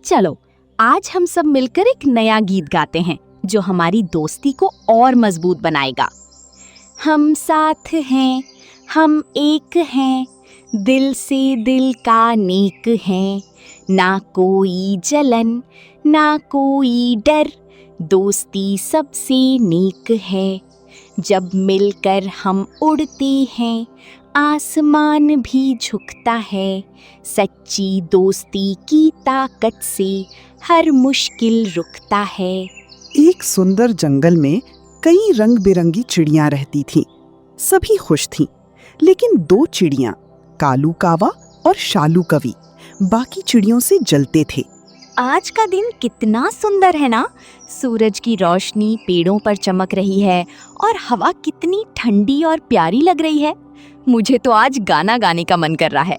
चलो आज हम सब मिलकर एक नया गीत गाते हैं जो हमारी दोस्ती को और मजबूत बनाएगा। हम साथ हैं, हम एक हैं, दिल से दिल का नेक हैं, ना कोई जलन ना कोई डर, दोस्ती सबसे नेक है। जब मिलकर हम उड़ते हैं, आसमान भी झुकता है, सच्ची दोस्ती की ताकत से हर मुश्किल रुकता है। एक सुंदर जंगल में कई रंग बिरंगी चिड़ियां रहती थीं। सभी खुश थीं, लेकिन दो चिड़ियां, कालू कावा और शालू कवि, बाकी चिड़ियों से जलते थे। आज का दिन कितना सुंदर है ना, सूरज की रोशनी पेड़ों पर चमक रही है और हवा कितनी ठंडी और प्यारी लग रही है। मुझे तो आज गाना गाने का मन कर रहा है।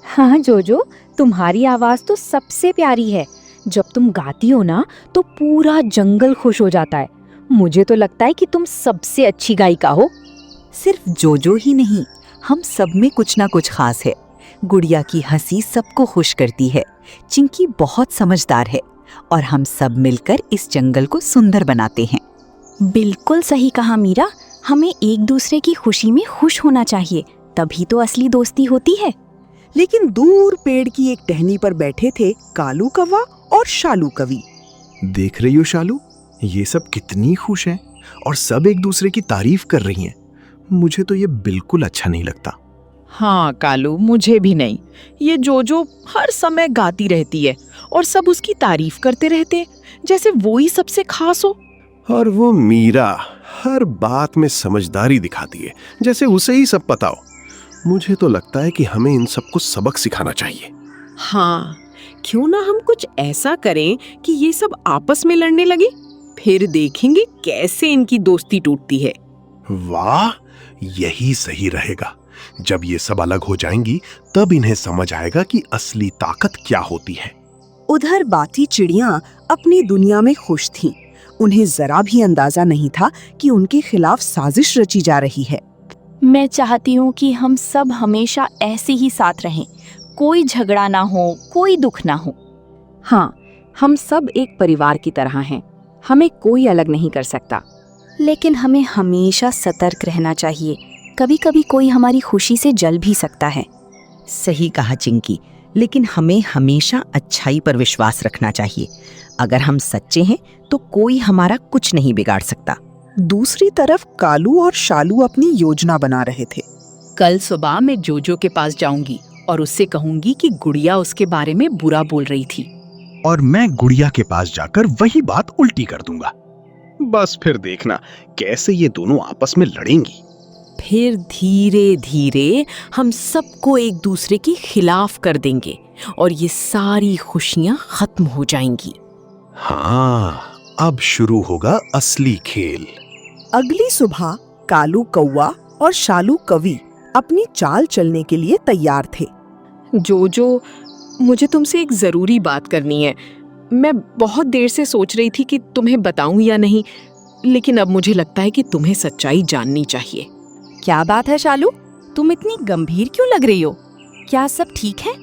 हाँ जोजो, तुम्हारी आवाज तो सबसे प्यारी है। जब तुम गाती हो ना तो पूरा जंगल खुश हो जाता है। मुझे तो लगता है कि तुम सबसे अच्छी गायिका हो। सिर्फ जोजो ही नहीं, हम सब में कुछ ना कुछ खास है। गुड़िया की हंसी सबको खुश करती है, चिंकी बहुत समझदार है और हम सब मिलकर इस जंगल को सुंदर बनाते हैं। बिल्कुल सही कहा मीरा, हमें एक दूसरे की खुशी में खुश होना चाहिए, तभी तो असली दोस्ती होती है। लेकिन दूर पेड़ की एक टहनी पर बैठे थे कालू कौवा और शालू कवि। देख रही हो शालू, ये सब कितनी खुश हैं और सब एक दूसरे की तारीफ कर रही हैं। मुझे तो ये बिल्कुल अच्छा नहीं लगता। हाँ कालू, मुझे भी नहीं। ये जोजो हर समय गाती रहती है और सब उसकी तारीफ करते रहते हैं, जैसे वो ही सबसे खास हो। और वो मीरा हर बात में समझदारी दिखाती है, जैसे उसे ही सब पता हो। मुझे तो लगता है कि हमें इन सबको सबक सिखाना चाहिए। हाँ, क्यों ना हम कुछ ऐसा करें कि ये सब आपस में लड़ने लगे, फिर देखेंगे कैसे इनकी दोस्ती टूटती है। वाह, यही सही रहेगा। जब ये सब अलग हो जाएंगी तब इन्हें समझ आएगा कि असली ताकत क्या होती है। उधर बाकी चिड़ियां अपनी दुनिया में खुश थीं। उन्हें जरा भी अंदाजा नहीं था कि उनके खिलाफ साजिश रची जा रही है। मैं चाहती हूँ कि हम सब हमेशा ऐसे ही साथ रहें, कोई झगड़ा ना हो, कोई दुख ना हो। हाँ, हम सब एक परिवार की तरह हैं। हमें कोई अलग नहीं कर सकता। लेकिन हमें हमेशा सतर्क रहना चाहिए, कभी कभी कोई हमारी खुशी से जल भी सकता है। सही कहा चिंकी, लेकिन हमें हमेशा अच्छाई पर विश्वास रखना चाहिए। अगर हम सच्चे हैं तो कोई हमारा कुछ नहीं बिगाड़ सकता। दूसरी तरफ कालू और शालू अपनी योजना बना रहे थे। कल सुबह मैं जोजो के पास जाऊंगी और उससे कहूंगी कि गुड़िया उसके बारे में बुरा बोल रही थी। और मैं गुड़िया के पास जाकर वही बात उल्टी कर दूंगा। बस फिर देखना कैसे ये दोनों आपस में लड़ेंगी। फिर धीरे धीरे हम सबको एक दूसरे के खिलाफ कर देंगे और ये सारी खुशियां खत्म हो जाएंगी। हाँ, अब शुरू होगा असली खेल। अगली सुबह कालू कौवा और शालू कवि अपनी चाल चलने के लिए तैयार थे। जोजो, मुझे तुमसे एक जरूरी बात करनी है। मैं बहुत देर से सोच रही थी कि तुम्हें बताऊं या नहीं, लेकिन अब मुझे लगता है कि तुम्हें सच्चाई जाननी चाहिए। क्या बात है शालू, तुम इतनी गंभीर क्यों लग रही हो? क्या सब ठीक है?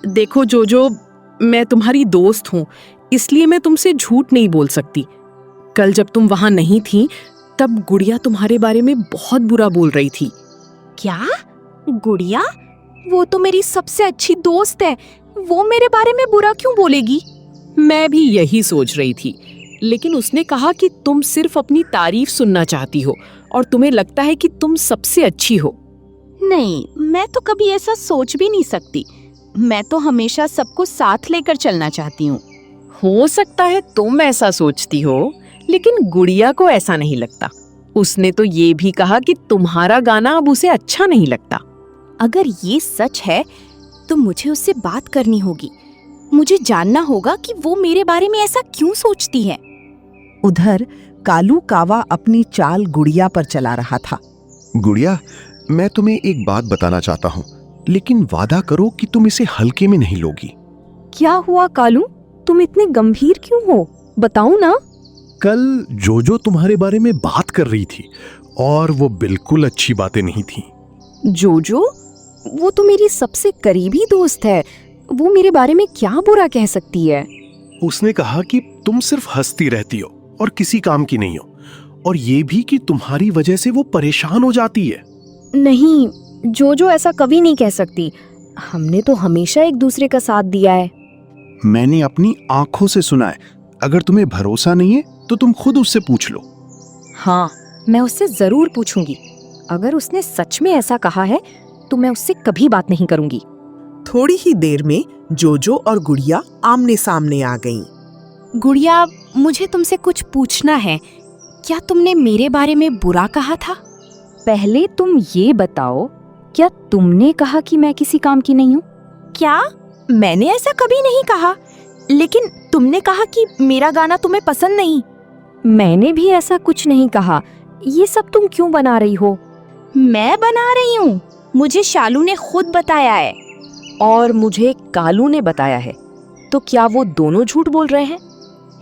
देखो जोजो, मैं तुम्हारी दोस्त हूँ, इसलिए मैं तुमसे झूठ नहीं बोल सकती। कल जब तुम वहां नहीं थी तब गुड़िया तुम्हारे बारे में बहुत बुरा बोल रही थी। क्या? गुड़िया? वो तो मेरी सबसे अच्छी दोस्त है, वो मेरे बारे में बुरा क्यों बोलेगी? मैं भी यही सोच रही थी, लेकिन उसने कहा कि तुम सिर्फ अपनी तारीफ सुनना चाहती हो और तुम्हें लगता है कि तुम सबसे अच्छी हो। नहीं, मैं तो कभी ऐसा सोच भी नहीं सकती। मैं तो हमेशा सबको साथ लेकर चलना चाहती हूँ। हो सकता है तुम ऐसा सोचती हो, लेकिन गुड़िया को ऐसा नहीं लगता। उसने तो ये भी कहा कि तुम्हारा गाना अब उसे अच्छा नहीं लगता। अगर ये सच है तो मुझे उससे बात करनी होगी। मुझे जानना होगा कि वो मेरे बारे में ऐसा क्यों सोचती है। उधर कालू कावा अपनी चाल गुड़िया पर चला रहा था। गुड़िया, मैं तुम्हें एक बात बताना चाहता हूँ, लेकिन वादा करो कि तुम इसे हल्के में नहीं लोगी। क्या हुआ कालू, तुम इतने गंभीर क्यों हो? बताओ ना। कल जोजो तुम्हारे बारे में बात कर रही थी और वो बिल्कुल अच्छी बातें नहीं थी। जोजो? वो तो मेरी सबसे करीबी दोस्त है। वो मेरे बारे में क्या बुरा कह सकती है? उसने कहा कि तुम सिर्फ हंसती रहती हो और किसी काम की नहीं हो, और ये भी कि तुम्हारी वजह से वो परेशान हो जाती है। नहीं, जोजो ऐसा कभी नहीं कह सकती। हमने तो हमेशा एक दूसरे का साथ दिया है। मैंने अपनी आंखों से सुना है। अगर तुम्हें भरोसा नहीं है तो तुम खुद उससे पूछ लो। हाँ, मैं उससे जरूर पूछूंगी। अगर उसने सच में ऐसा कहा है तो मैं उससे कभी बात नहीं करूंगी। थोड़ी ही देर में जोजो और गुड़िया आमने सामने आ गईं। गुड़िया, मुझे तुमसे कुछ पूछना है। क्या तुमने मेरे बारे में बुरा कहा था? पहले तुम ये बताओ, क्या तुमने कहा कि मैं किसी काम की नहीं हूँ? क्या? मैंने ऐसा कभी नहीं कहा। लेकिन तुमने कहा कि मेरा गाना तुम्हें पसंद नहीं। मैंने भी ऐसा कुछ नहीं कहा। ये सब तुम क्यों बना रही हो? मैं बना रही हूँ? मुझे शालू ने खुद बताया है। और मुझे कालू ने बताया है। तो क्या वो दोनों झूठ बोल रहे हैं?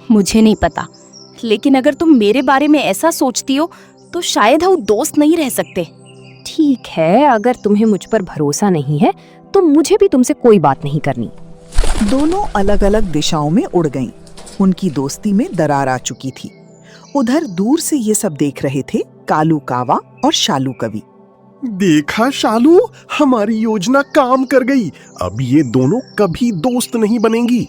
मुझे नहीं पता, लेकिन अगर तुम मेरे बारे में ऐसा सोचती हो तो शायद हम दोस्त नहीं रह सकते। ठीक है, अगर तुम्हें मुझ पर भरोसा नहीं है तो मुझे भी तुमसे कोई बात नहीं करनी। दोनों अलग अलग दिशाओं में उड़ गईं। उनकी दोस्ती में दरार आ चुकी थी। उधर दूर से ये सब देख रहे थे कालू कावा और शालू कवि। देखा शालू, हमारी योजना काम कर गई। अब ये दोनों कभी दोस्त नहीं बनेंगी।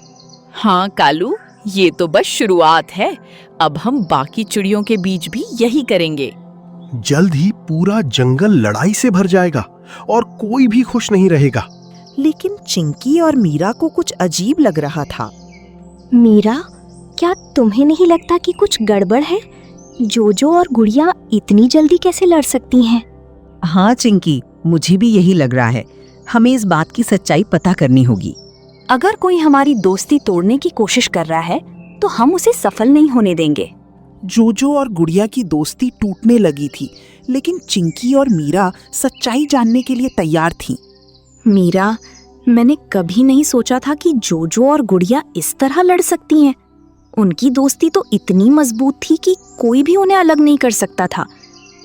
हाँ कालू, ये तो बस शुरुआत है। अब हम बाकी चिड़ियों के बीच भी यही करेंगे। जल्द ही पूरा जंगल लड़ाई से भर जाएगा और कोई भी खुश नहीं रहेगा। लेकिन चिंकी और मीरा को कुछ अजीब लग रहा था। मीरा, क्या तुम्हें नहीं लगता कि कुछ गड़बड़ है? जोजो और गुड़िया इतनी जल्दी कैसे लड़ सकती हैं? हाँ चिंकी, मुझे भी यही लग रहा है। हमें इस बात की सच्चाई पता करनी होगी। अगर कोई हमारी दोस्ती तोड़ने की कोशिश कर रहा है तो हम उसे सफल नहीं होने देंगे। जोजो और गुड़िया की दोस्ती टूटने लगी थी, लेकिन चिंकी और मीरा सच्चाई जानने के लिए तैयार थीं। मीरा, मैंने कभी नहीं सोचा था कि जोजो और गुड़िया इस तरह लड़ सकती हैं। उनकी दोस्ती तो इतनी मजबूत थी कि कोई भी उन्हें अलग नहीं कर सकता था।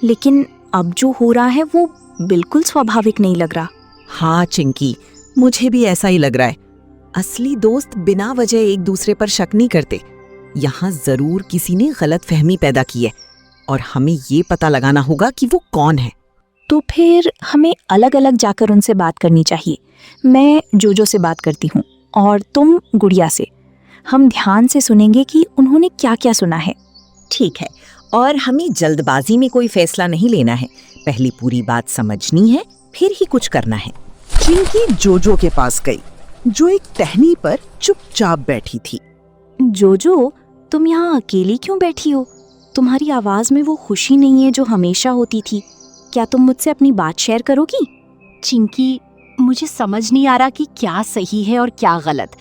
लेकिन अब जो हो रहा है वो बिल्कुल स्वाभाविक नहीं लग रहा। हाँ चिंकी, मुझे भी ऐसा ही लग रहा है। असली दोस्त बिना वजह एक दूसरे पर शक नहीं करते। यहाँ जरूर किसी ने गलत फहमी पैदा की है और हमें ये पता लगाना होगा कि वो कौन है। तो फिर हमें अलग अलग जाकर उनसे बात करनी चाहिए। मैं जोजो से बात करती हूँ और तुम गुड़िया से। हम ध्यान से सुनेंगे कि उन्होंने क्या क्या सुना है। ठीक है, और हमें जल्दबाजी में कोई फैसला नहीं लेना है। पहले पूरी बात समझनी है, फिर ही कुछ करना है। चिंकी जोजो के पास गई, जो एक टहनी पर चुपचाप बैठी थी। जोजो, तुम यहाँ अकेली क्यों बैठी हो? तुम्हारी आवाज में वो खुशी नहीं है जो हमेशा होती थी। क्या तुम मुझसे अपनी बात शेयर करोगी? चिंकी, मुझे समझ नहीं आ रहा कि क्या सही है और क्या गलत।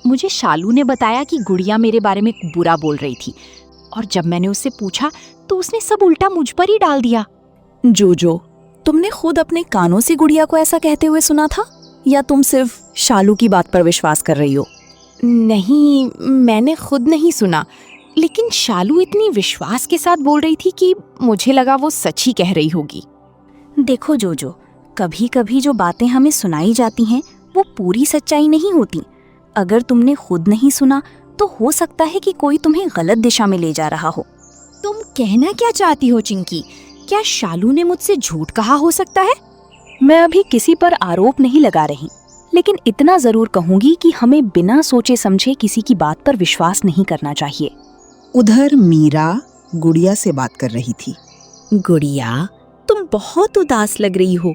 मुझे शालू ने बताया कि गुड़िया मेरे बारे में बुरा बोल रही थी, और जब मैंने उससे पूछा तो उसने सब उल्टा मुझ पर ही डाल दिया। जोजो, तुमने खुद अपने कानों से गुड़िया को ऐसा कहते हुए सुना था, या तुम सिर्फ शालू की बात पर विश्वास कर रही हो? नहीं, मैंने खुद नहीं सुना, लेकिन शालू इतनी विश्वास के साथ बोल रही थी कि मुझे लगा वो सच ही कह रही होगी। देखो जोजो, कभी कभी जो बातें हमें सुनाई जाती हैं वो पूरी सच्चाई नहीं होती। अगर तुमने खुद नहीं सुना तो हो सकता है कि कोई तुम्हें गलत दिशा में ले जा रहा हो। तुम कहना क्या चाहती हो चिंकी? क्या शालू ने मुझसे झूठ कहा हो सकता है? मैं अभी किसी पर आरोप नहीं लगा रही, लेकिन इतना जरूर कहूंगी कि हमें बिना सोचे समझे किसी की बात पर विश्वास नहीं करना चाहिए। उधर मीरा गुड़िया से बात कर रही थी। गुड़िया, तुम बहुत उदास लग रही हो।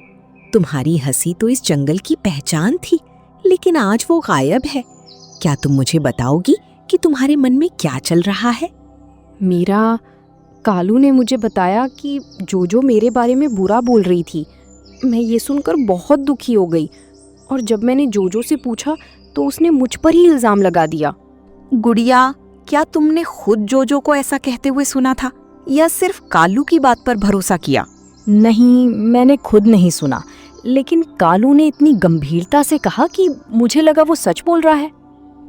तुम्हारी हंसी तो इस जंगल की पहचान थी, लेकिन आज वो गायब है। क्या तुम मुझे बताओगी कि तुम्हारे मन में क्या चल रहा है? मीरा, कालू ने मुझे बताया कि जोजो मेरे बारे में बुरा बोल रही थी। मैं ये सुनकर बहुत दुखी हो गई, और जब मैंने जोजो से पूछा तो उसने मुझ पर ही इल्जाम लगा दिया। गुड़िया, क्या तुमने खुद जोजो को ऐसा कहते हुए सुना था, या सिर्फ कालू की बात पर भरोसा किया? नहीं, मैंने खुद नहीं सुना, लेकिन कालू ने इतनी गंभीरता से कहा कि मुझे लगा वो सच बोल रहा है।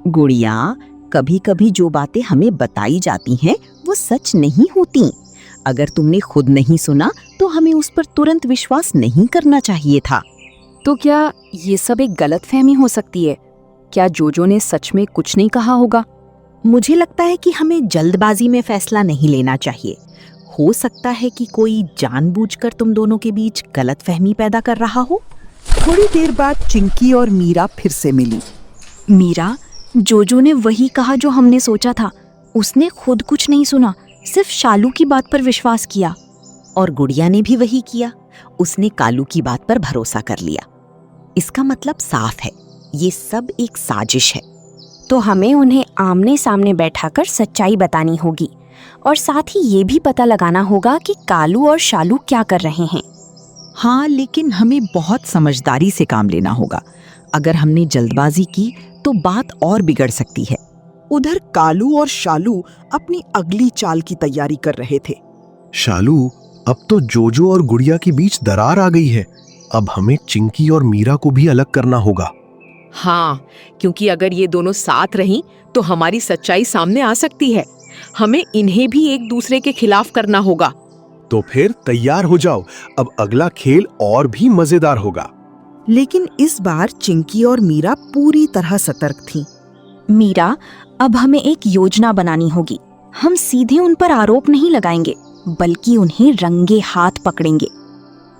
गुड़िया, कभी कभी जो बातें हमें बताई जाती हैं वो सच नहीं होती। अगर तुमने खुद नहीं सुना तो हमें उस पर तुरंत विश्वास नहीं करना चाहिए था। तो क्या ये सब एक गलतफहमी हो सकती है? क्या जोजो ने सच में कुछ नहीं कहा होगा? मुझे लगता है कि हमें जल्दबाजी में फैसला नहीं लेना चाहिए। हो सकता है कि कोई जानबूझकर तुम दोनों के बीच गलतफहमी पैदा कर रहा हो। थोड़ी देर बाद चिंकी और मीरा फिर से मिली। मीरा, जोजो ने वही कहा जो हमने सोचा था। उसने खुद कुछ नहीं सुना, सिर्फ शालू की बात पर विश्वास किया। और गुड़िया ने भी वही किया, उसने कालू की बात पर भरोसा कर लिया। इसका मतलब साफ है, ये सब एक साजिश है। तो हमें उन्हें आमने सामने बैठाकर सच्चाई बतानी होगी और साथ ही ये भी पता लगाना होगा कि कालू और शालू क्या कर रहे हैं। हाँ, लेकिन हमें बहुत समझदारी से काम लेना होगा। अगर हमने जल्दबाजी की तो बात और बिगड़ सकती है। उधर कालू और शालू अपनी अगली चाल की तैयारी कर रहे थे। शालू, अब तो जोजो और गुड़िया के बीच दरार आ गई है। अब हमें चिंकी और मीरा को भी अलग करना होगा। हाँ, क्योंकि अगर ये दोनों साथ रहीं तो हमारी सच्चाई सामने आ सकती है। हमें इन्हें भी एक दूसरे के खिलाफ करना होगा। तो फिर तैयार हो जाओ, अब अगला खेल और भी मजेदार होगा। लेकिन इस बार चिंकी और मीरा पूरी तरह सतर्क थीं। मीरा, अब हमें एक योजना बनानी होगी। हम सीधे उन पर आरोप नहीं लगाएंगे, बल्कि उन्हें रंगे हाथ पकड़ेंगे।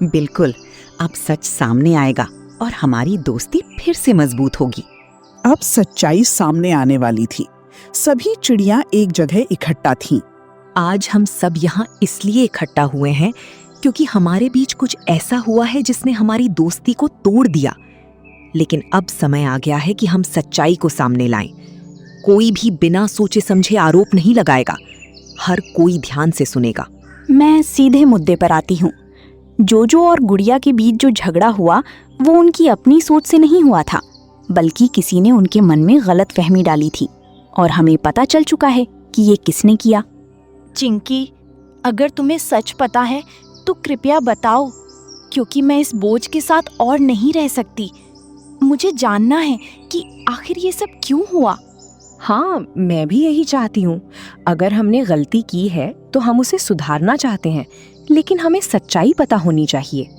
बिल्कुल, अब सच सामने आएगा और हमारी दोस्ती फिर से मजबूत होगी। अब सच्चाई सामने आने वाली थी। सभी चिड़ियां एक जगह इकट्ठा थीं। आज हम सब यहाँ इसलिए इकट्ठा हुए हैं क्योंकि हमारे बीच कुछ ऐसा हुआ है जिसने हमारी दोस्ती को तोड़ दिया। लेकिन अब समय आ गया है कि हम सच्चाई को सामने लाएं। कोई भी बिना सोचे समझे आरोप नहीं लगाएगा। हर कोई ध्यान से सुनेगा। मैं सीधे मुद्दे पर आती हूँ। जोजो और गुड़िया के बीच जो झगड़ा हुआ वो उनकी अपनी सोच से नहीं हुआ था, बल्कि किसी ने उनके मन में गलत फहमी डाली थी और हमें पता चल चुका है कि ये किसने किया। चिंकी, अगर तुम्हें सच पता है तो कृपया बताओ, क्योंकि मैं इस बोझ के साथ और नहीं रह सकती। मुझे जानना है कि आखिर ये सब क्यों हुआ। हाँ, मैं भी यही चाहती हूँ। अगर हमने गलती की है तो हम उसे सुधारना चाहते हैं, लेकिन हमें सच्चाई पता होनी चाहिए।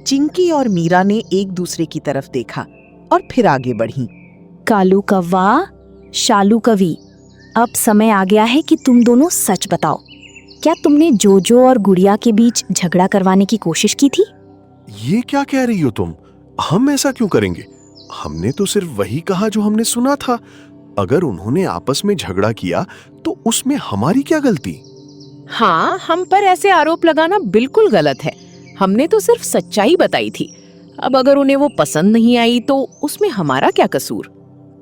चिंकी और मीरा ने एक दूसरे की तरफ देखा और फिर आगे बढ़ी। कालू कव्वा, शालू कवि, अब समय आ गया है कि तुम दोनों सच बताओ। क्या तुमने जोजो और गुड़िया के बीच झगड़ा करवाने की कोशिश की थी? ये क्या कह रही हो तुम? हम ऐसा क्यों करेंगे? हमने तो सिर्फ वही कहा जो हमने सुना था। अगर उन्होंने आपस में झगड़ा किया तो उसमें हमारी क्या गलती? हाँ, हम पर ऐसे आरोप लगाना बिल्कुल गलत है। हमने तो सिर्फ सच्चाई बताई थी। अब अगर उन्हें वो पसंद नहीं आई तो उसमें हमारा क्या कसूर?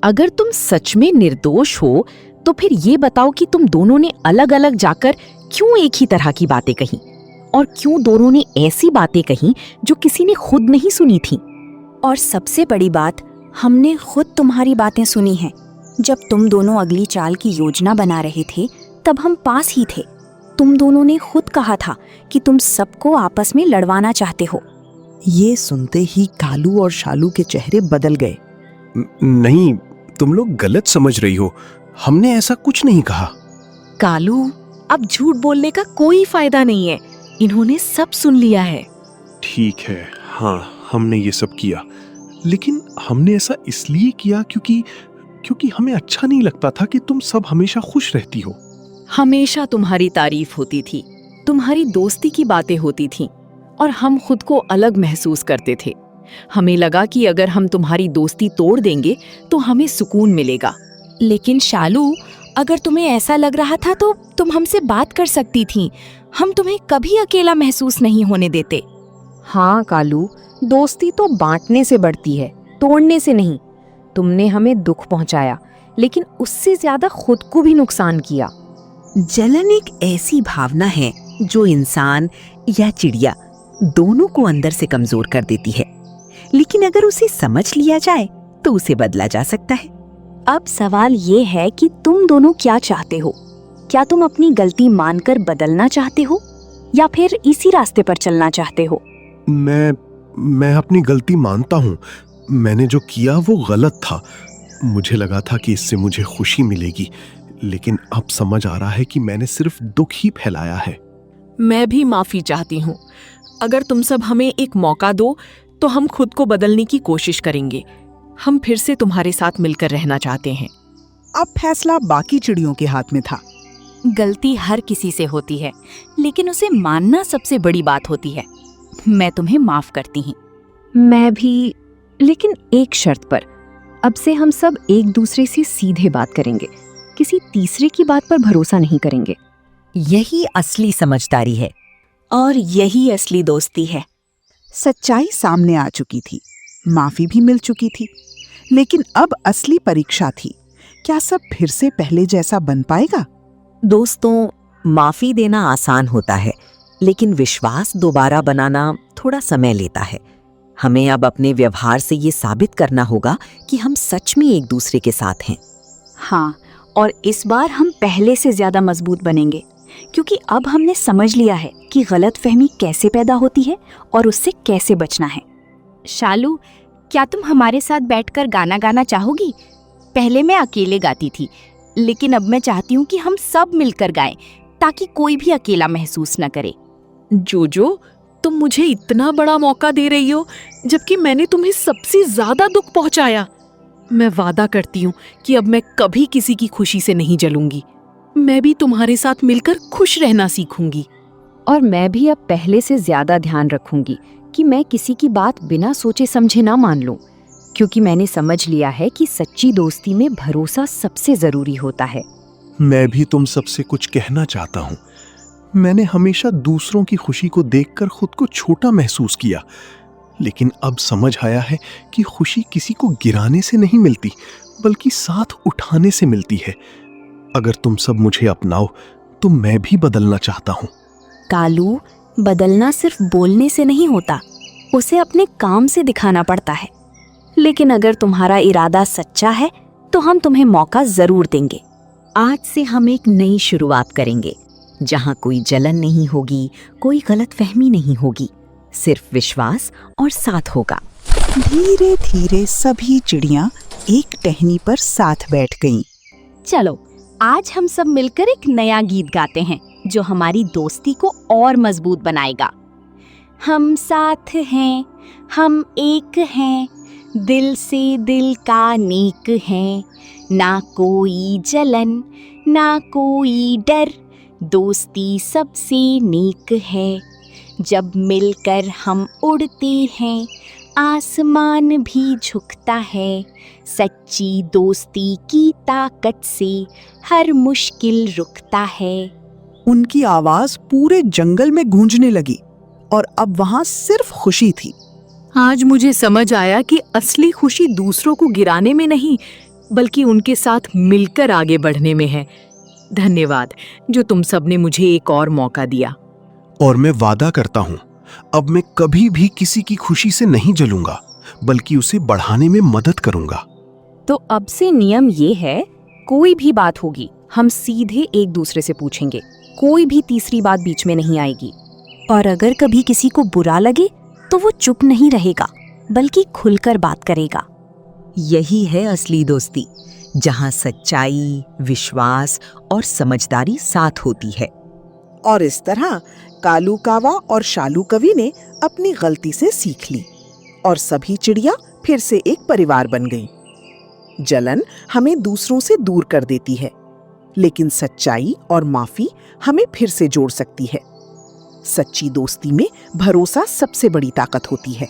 अगर तुम सच में निर्दोष हो तो फिर ये बताओ कि तुम दोनों ने अलग अलग जाकर क्यों एक ही तरह की बातें कहीं, और क्यों दोनों ने ऐसी बातें कहीं जो किसी ने खुद नहीं सुनी थी। और सबसे बड़ी बात, हमने खुद तुम्हारी बातें सुनी हैं। जब तुम दोनों अगली चाल की योजना बना रहे थे तब हम पास ही थे। तुम दोनों ने खुद कहा था कि तुम सबको आपस में लड़वाना चाहते हो। ये सुनते ही कालू और शालू के चेहरे बदल गए। नहीं, तुम लोग गलत समझ रही हो। हमने ऐसा कुछ नहीं कहा। कालू, अब झूठ बोलने का कोई फायदा नहीं है। इन्होंने सब सुन लिया है। ठीक है, हाँ, हमने ये सब किया, लेकिन हमने ऐसा इसलिए किया क्योंकि हमें अच्छा नहीं लगता था कि तुम सब हमेशा खुश रहती हो। हमेशा तुम्हारी तारीफ होती थी, तुम्हारी दोस्ती की बातें होती थीं, और हम खुद को अलग महसूस करते थे। हमें लगा कि अगर हम तुम्हारी दोस्ती तोड़ देंगे तो हमें सुकून मिलेगा। लेकिन शालू, अगर तुम्हें ऐसा लग रहा था तो तुम हमसे बात कर सकती थी। हम तुम्हें कभी अकेला महसूस नहीं होने देते। हाँ कालू, दोस्ती तो बांटने से बढ़ती है, तोड़ने से नहीं। तुमने हमें दुख पहुंचाया, लेकिन उससे ज्यादा खुद को भी नुकसान किया। जलन एक ऐसी भावना है जो इंसान या चिड़िया दोनों को अंदर से कमजोर कर देती है, लेकिन अगर उसे समझ लिया जाए तो उसे बदला जा सकता है। अब सवाल ये है कि तुम दोनों क्या चाहते हो? क्या तुम अपनी गलती मानकर बदलना चाहते हो या फिर इसी रास्ते पर चलना चाहते हो? मैं अपनी गलती मानता हूँ। मैंने जो किया वो गलत था। मुझे लगा था कि इससे मुझे खुशी मिलेगी, लेकिन अब समझ आ रहा है कि मैंने सिर्फ दुख ही फैलाया है। मैं भी माफी चाहती हूँ। अगर तुम सब हमें एक मौका दो तो हम खुद को बदलने की कोशिश करेंगे। हम फिर से तुम्हारे साथ मिलकर रहना चाहते हैं। अब फैसला बाकी चिड़ियों के हाथ में था। गलती हर किसी से होती है, लेकिन उसे मानना सबसे बड़ी बात होती है। मैं तुम्हें माफ करती हूँ। मैं भी, लेकिन एक शर्त पर। अब से हम सब एक दूसरे से सीधे बात करेंगे, किसी तीसरे की बात पर भरोसा नहीं करेंगे। यही असली समझदारी है। और यही असली दोस्ती है। सच्चाई सामने आ चुकी थी, माफी भी मिल चुकी थी, लेकिन अब असली परीक्षा थी। क्या सब फिर से पहले जैसा बन पाएगा? दोस्तों, माफी देना आसान होता है, लेकिन विश्वास दोबारा बनाना थोड़ा समय लेता है। हमें अब अपने व्यवहार से ये साबित करना होगा कि हम सच में एक दूसरे के साथ हैं। हाँ, और इस बार हम पहले से ज्यादा मजबूत बनेंगे, क्योंकि अब हमने समझ लिया है कि गलतफहमी कैसे पैदा होती है और उससे कैसे बचना है। शालू, क्या तुम हमारे साथ बैठकर गाना गाना चाहोगी? पहले मैं अकेले गाती थी, लेकिन अब मैं चाहती हूँ कि हम सब मिलकर गाएं, ताकि कोई भी अकेला महसूस न करे। जोजो, तुम मुझे इतना बड़ा मौका दे रही हो, जबकि मैंने तुम्हें सबसे ज्यादा दुख पहुंचाया। मैं वादा करती हूँ कि अब मैं कभी किसी की खुशी से नहीं जलूंगी। मैं भी तुम्हारे साथ मिलकर खुश रहना सीखूंगी। और मैं भी अब पहले से ज्यादा ध्यान रखूंगी कि मैं किसी की बात बिना सोचे समझे ना मान लूं, क्योंकि मैंने समझ लिया है कि सच्ची दोस्ती में भरोसा सबसे जरूरी होता है। मैं भी तुम सबसे कुछ कहना चाहता हूँ। मैंने हमेशा दूसरों की खुशी को देखकर खुद को छोटा महसूस किया, लेकिन अब समझ आया है कि खुशी किसी को गिराने से नहीं मिलती, बल्कि साथ उठाने से मिलती है। अगर तुम सब मुझे अपनाओ तो मैं भी बदलना चाहता हूँ। कालू, बदलना सिर्फ बोलने से नहीं होता, उसे अपने काम से दिखाना पड़ता है। लेकिन अगर तुम्हारा इरादा सच्चा है तो हम तुम्हें मौका जरूर देंगे। आज से हम एक नई शुरुआत करेंगे, जहाँ कोई जलन नहीं होगी, कोई गलतफहमी नहीं होगी, सिर्फ विश्वास और साथ होगा। धीरे धीरे सभी चिड़ियां एक टहनी पर साथ बैठ गईं। चलो, आज हम सब मिलकर एक नया गीत गाते हैं, जो हमारी दोस्ती को और मजबूत बनाएगा। हम साथ हैं, हम एक हैं, दिल से दिल का नेक हैं, ना कोई जलन ना कोई डर, दोस्ती सबसे नेक है। जब मिलकर हम उड़ते हैं, आसमान भी झुकता है। सच्ची दोस्ती की ताकत से हर मुश्किल रुकता है। उनकी आवाज पूरे जंगल में गूंजने लगी और अब वहां सिर्फ खुशी थी। आज मुझे समझ आया कि असली खुशी दूसरों को गिराने में नहीं, बल्कि उनके साथ मिलकर आगे बढ़ने में है। धन्यवाद जो तुम सबने मुझे एक और मौका दिया। और मैं वादा करता हूँ, अब मैं कभी भी किसी की खुशी से नहीं जलूंगा, बल्कि उसे बढ़ाने में मदद करूंगा। तो अब से नियम ये है, कोई भी बात होगी हम सीधे एक दूसरे से पूछेंगे, कोई भी तीसरी बात बीच में नहीं आएगी। और अगर कभी किसी को बुरा लगे तो वो चुप नहीं रहेगा, बल्कि खुलकर बात करेगा। यही है असली दोस्ती, जहाँ सच्चाई, विश्वास और समझदारी साथ होती है। और इस तरह कालू कावा और शालू कवि ने अपनी गलती से सीख ली और सभी चिड़िया फिर से एक परिवार बन गईं। जलन हमें दूसरों से दूर कर देती है, लेकिन सच्चाई और माफी हमें फिर से जोड़ सकती है। सच्ची दोस्ती में भरोसा सबसे बड़ी ताकत होती है।